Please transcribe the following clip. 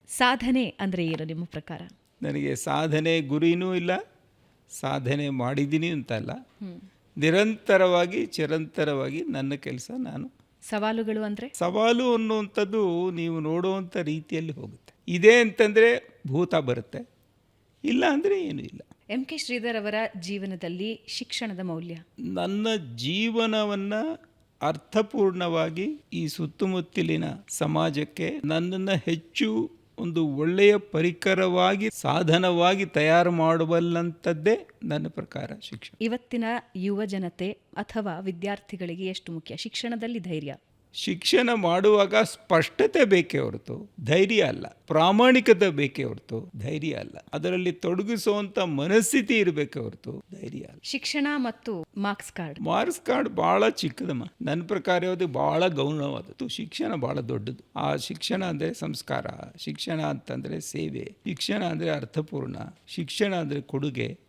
ಸಾಧನೆ ಅಂದರೆ ಏನು ನಿಮ್ಮ ಪ್ರಕಾರ? ನನಗೆ ಸಾಧನೆ ಗುರಿನೂ ಇಲ್ಲ, ಸಾಧನೆ ಮಾಡಿದ್ದೀನಿ ಅಂತಲ್ಲ. ನಿರಂತರವಾಗಿ ಚಿರಂತರವಾಗಿ ನನ್ನ ಕೆಲಸ ನಾನು. ಸವಾಲುಗಳು ಅಂದರೆ? ಸವಾಲು ಅನ್ನುವಂಥದ್ದು ನೀವು ನೋಡುವಂಥ ರೀತಿಯಲ್ಲಿ ಹೋಗುತ್ತೆ. ಇದೆ ಅಂತಂದರೆ ಭೂತ ಬರುತ್ತೆ, ಇಲ್ಲ ಅಂದರೆ ಏನೂ ಇಲ್ಲ. ಎಂ.ಕೆ. ಶ್ರೀಧರ್ ಅವರ ಜೀವನದಲ್ಲಿ ಶಿಕ್ಷಣದ ಮೌಲ್ಯ? ನನ್ನ ಜೀವನವನ್ನು ಅರ್ಥಪೂರ್ಣವಾಗಿ ಈ ಸುತ್ತಮುತ್ತಲಿನ ಸಮಾಜಕ್ಕೆ ನನ್ನನ್ನು ಹೆಚ್ಚು ಒಂದು ಒಳ್ಳೆಯ ಪರಿಕರವಾಗಿ ಸಾಧನವಾಗಿ ತಯಾರು ಮಾಡಬಲ್ಲಂಥದ್ದೇ ನನ್ನ ಪ್ರಕಾರ ಶಿಕ್ಷಣ. ಇವತ್ತಿನ ಯುವ ಜನತೆ ಅಥವಾ ವಿದ್ಯಾರ್ಥಿಗಳಿಗೆ ಎಷ್ಟು ಮುಖ್ಯ ಶಿಕ್ಷಣದಲ್ಲಿ ಧೈರ್ಯ? ಶಿಕ್ಷಣ ಮಾಡುವಾಗ ಸ್ಪಷ್ಟತೆ ಬೇಕೇ ಹೊರತು ಧೈರ್ಯ ಅಲ್ಲ, ಪ್ರಾಮಾಣಿಕತೆ ಬೇಕೇ ಹೊರತು ಧೈರ್ಯ ಅಲ್ಲ. ಅದರಲ್ಲಿ ತೊಡಗಿಸುವಂಥ ಮನಸ್ಥಿತಿ ಇರಬೇಕೇ ಹೊರತು ಧೈರ್ಯ ಅಲ್ಲ. ಶಿಕ್ಷಣ ಮತ್ತು ಮಾರ್ಕ್ಸ್ ಕಾರ್ಡ್ ಭಾಳ ಚಿಕ್ಕದಮ್ಮ. ನನ್ನ ಪ್ರಕಾರ ಯಾವುದು ಭಾಳ ಗೌರವವಾದದ್ದು. ಶಿಕ್ಷಣ ಭಾಳ ದೊಡ್ಡದು. ಆ ಶಿಕ್ಷಣ ಅಂದರೆ ಸಂಸ್ಕಾರ, ಶಿಕ್ಷಣ ಅಂತಂದರೆ ಸೇವೆ, ಶಿಕ್ಷಣ ಅಂದರೆ ಅರ್ಥಪೂರ್ಣ, ಶಿಕ್ಷಣ ಅಂದರೆ ಕೊಡುಗೆ.